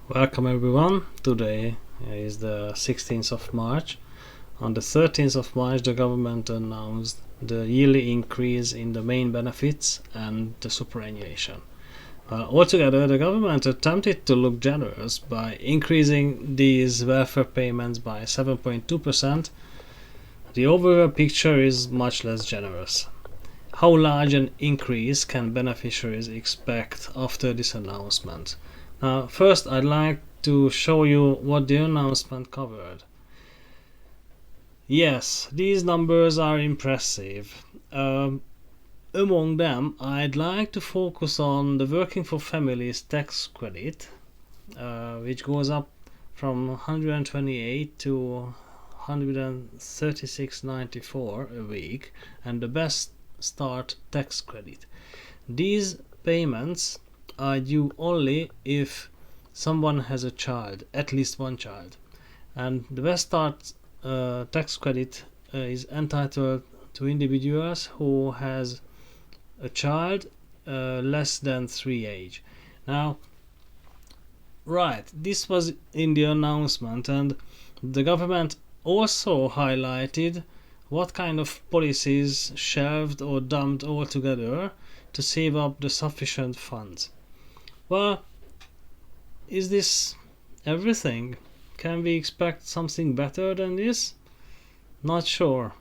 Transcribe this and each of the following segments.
Welcome everyone. Today is the 16th of March. On the 13th of March, the government announced the yearly increase in the main benefits and the superannuation. Altogether, the government attempted to look generous by increasing these welfare payments by 7.2%. The overall picture is much less generous. How large an increase can beneficiaries expect after this announcement? First, I'd like to show you what the announcement covered. Yes, these numbers are impressive. Among them, I'd like to focus on the Working for Families tax credit, which goes up from 128 to 136.94 a week, and the Best Start tax credit. These payments are due only if someone has a child, at least one child. And the Best Start tax credit is entitled to individuals who has a child less than 3 age. Now, this was in the announcement, and the government also highlighted what kind of policies shelved or dumped altogether to save up the sufficient funds. Well, is this everything? Can we expect something better than this? Not sure,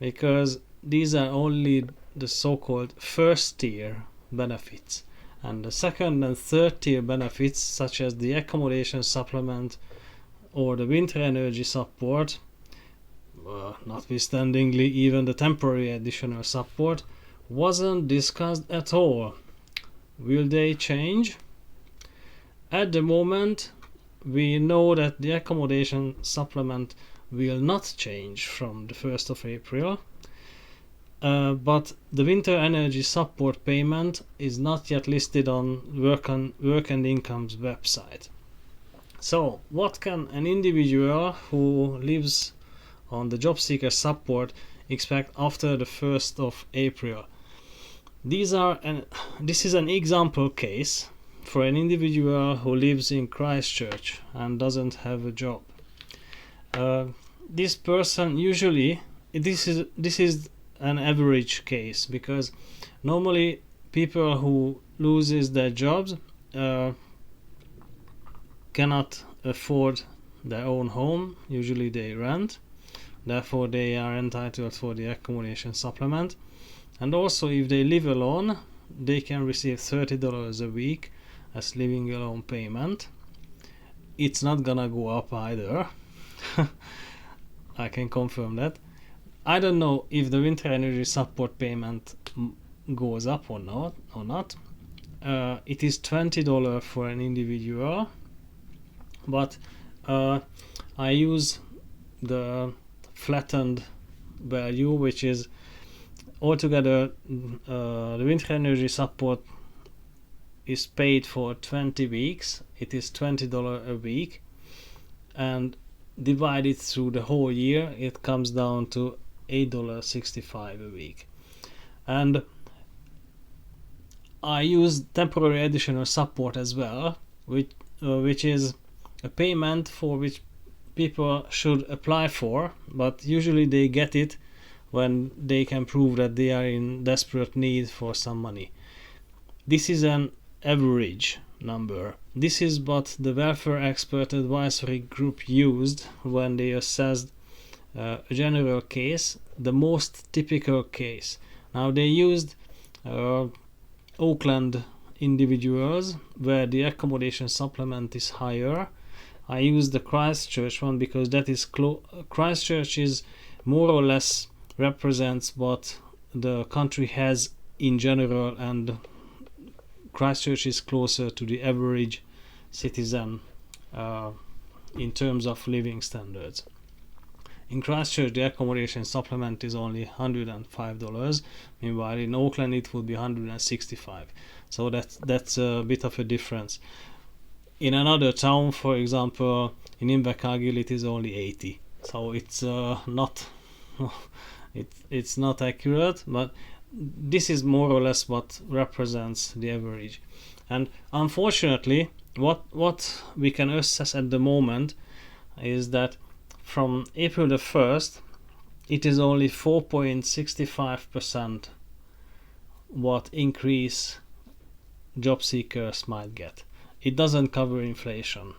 because these are only the so-called first tier benefits, and the second and third tier benefits, such as the accommodation supplement or the winter energy support, notwithstandingly even the temporary additional support, wasn't discussed at all. Will they change? At the moment, we know that the accommodation supplement will not change from the 1st of April, but the winter energy support payment is not yet listed on Work and Income's website. So, what can an individual who lives on the job seeker support expect after the 1st of April? This is an example case for an individual who lives in Christchurch and doesn't have a job. This person usually, this is an average case, because normally people who loses their jobs cannot afford their own home. Usually they rent, therefore they are entitled for the accommodation supplement. And also, if they live alone, they can receive $30 a week as living alone payment. It's not gonna go up either. I can confirm that. I don't know if the winter energy support payment goes up or not. It is $20 for an individual, but I use the flattened value, which is altogether the winter energy support is paid for 20 weeks. It is $20 a week, and divided through the whole year, it comes down to $8.65 a week. And I use temporary additional support as well, which is a payment for which people should apply for, but usually they get it when they can prove that they are in desperate need for some money. This is an average number. This is what the Welfare Expert Advisory Group used when they assessed a general case, the most typical case. Now, they used Auckland individuals where the accommodation supplement is higher. I used the Christchurch one because that is Christchurch is more or less represents what the country has in general, and Christchurch is closer to the average citizen in terms of living standards. In Christchurch, the accommodation supplement is only $105. Meanwhile, in Auckland, it would be $165. So that's a bit of a difference. In another town, for example, in Invercargill, it is only $80. So it's not it's not accurate, but this is more or less what represents the average. And unfortunately, what we can assess at the moment is that from April the 1st, it is only 4.65% what increase job seekers might get. It doesn't cover inflation.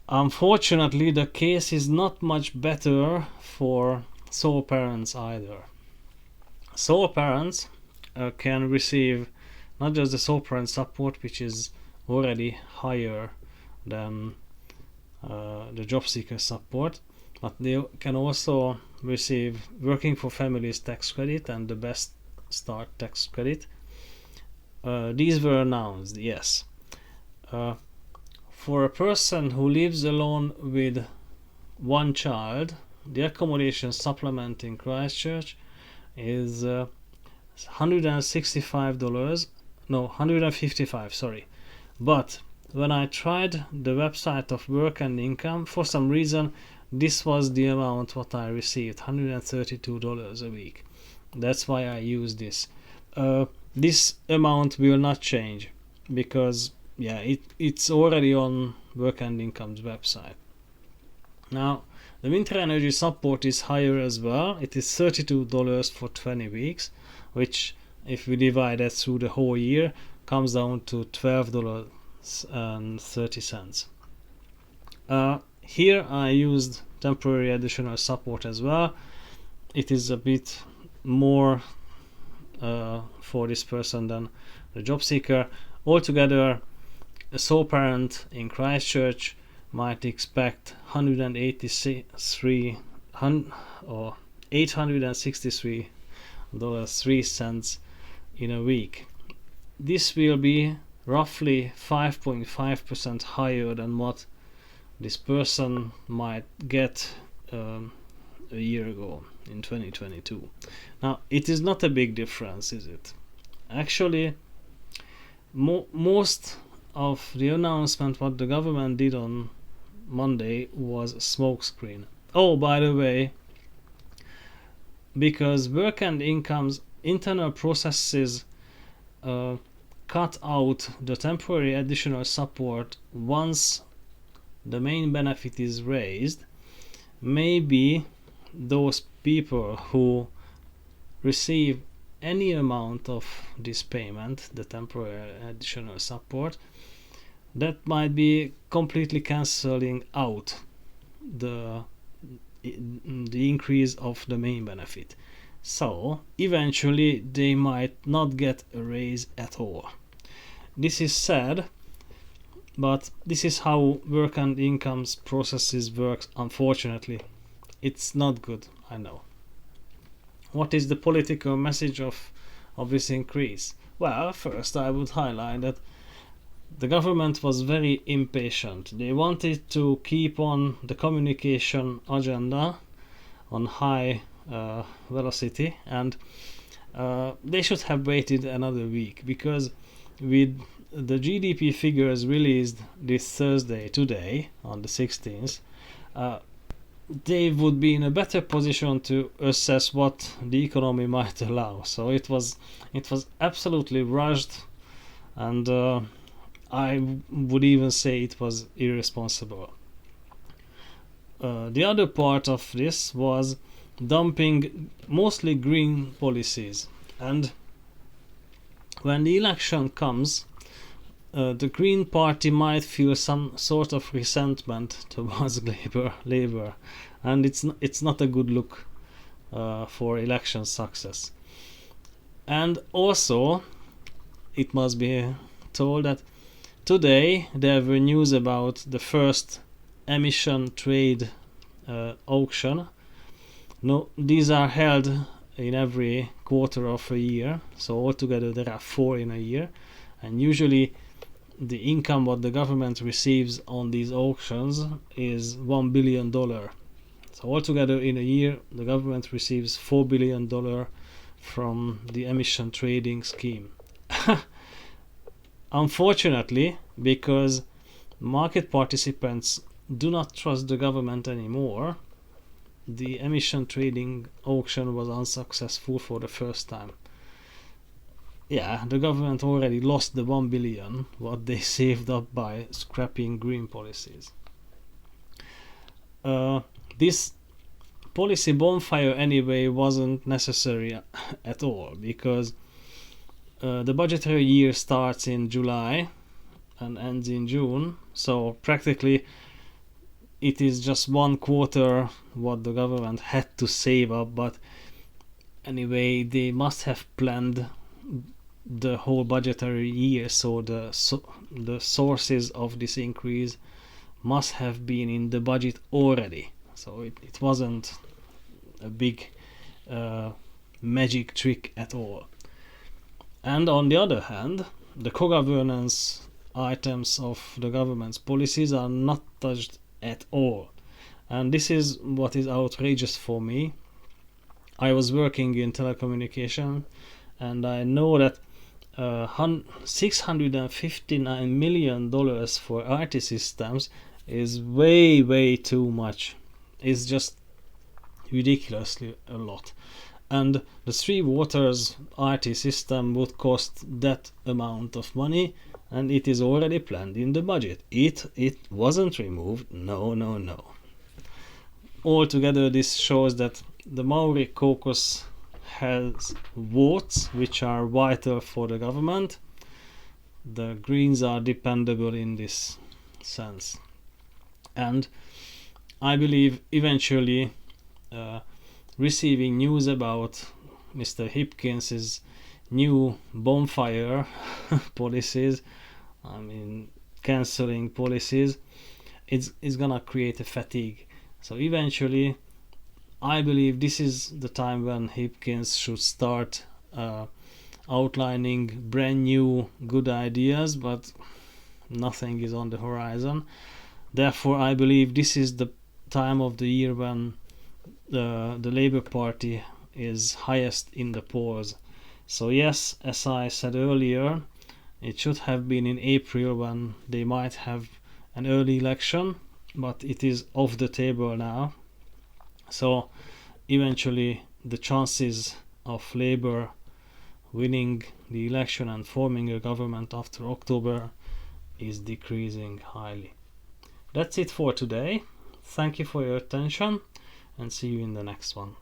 Unfortunately, the case is not much better for sole parents either. Sole parents can receive not just the sole parent support, which is already higher than the job seeker support, but they can also receive working for families tax credit and the best start tax credit. These were announced, yes. For a person who lives alone with one child, the accommodation supplement in Christchurch is $165. No, $155, sorry. But when I tried the website of Work and Income, for some reason this was the amount what I received, $132 a week. That's why I use this. This amount will not change because it's already on Work and Income's website. Now, the winter energy support is higher as well. It is $32 for 20 weeks, which if we divide that through the whole year comes down to $12.30. Here I used temporary additional support as well. It is a bit more for this person than the job seeker. Altogether, a sole parent in Christchurch might expect $863.03 in a week. This will be roughly 5.5% higher than what this person might get a year ago in 2022. Now, it is not a big difference, is it? Actually, most of the announcement what the government did on Monday was a smokescreen. Oh, by the way, because Work and Income's internal processes cut out the temporary additional support once the main benefit is raised, maybe those people who receive any amount of this payment, the temporary additional support, that might be completely cancelling out the increase of the main benefit. So eventually they might not get a raise at all. This is sad, but this is how Work and Income's processes works. Unfortunately, it's not good, I know. What is the political message of this increase? Well, first I would highlight that the government was very impatient. They wanted to keep on the communication agenda on high velocity, and they should have waited another week, because with the GDP figures released this Thursday, today, on the 16th, they would be in a better position to assess what the economy might allow. So it was absolutely rushed, and I would even say it was irresponsible. The other part of this was dumping mostly green policies, and when the election comes, the Green Party might feel some sort of resentment towards Labour, and it's not a good look for election success. And also, it must be told that today there were news about the first emission trade auction. No, these are held in every quarter of a year, so altogether there are 4 in a year, and usually the income what the government receives on these auctions is $1 billion. So altogether in a year the government receives $4 billion from the emission trading scheme. Unfortunately, because market participants do not trust the government anymore, the emission trading auction was unsuccessful for the first time. yeah, the government already lost the 1 billion what they saved up by scrapping green policies. This policy bonfire anyway wasn't necessary at all, because the budgetary year starts in July and ends in June, so practically it is just 1 quarter what the government had to save up. But anyway, they must have planned the whole budgetary year, so the sources of this increase must have been in the budget already. So it wasn't a big magic trick at all. And on the other hand, the co-governance items of the government's policies are not touched at all. And this is what is outrageous for me. I was working in telecommunication, and I know that $659 million for IT systems is way too much. It's just ridiculously a lot. And the Three Waters IT system would cost that amount of money, and it is already planned in the budget. It wasn't removed. No. Altogether, this shows that the Maori caucus has votes which are vital for the government. The Greens are dependable in this sense. And I believe eventually receiving news about Mr. Hipkins's new bonfire policies, cancelling policies, it's gonna create a fatigue. So eventually, I believe this is the time when Hipkins should start outlining brand new good ideas, but nothing is on the horizon. Therefore, I believe this is the time of the year when the Labour Party is highest in the polls. So yes, as I said earlier, it should have been in April when they might have an early election, but it is off the table now. So eventually the chances of Labour winning the election and forming a government after October is decreasing highly. That's it for today. Thank you for your attention, and see you in the next one.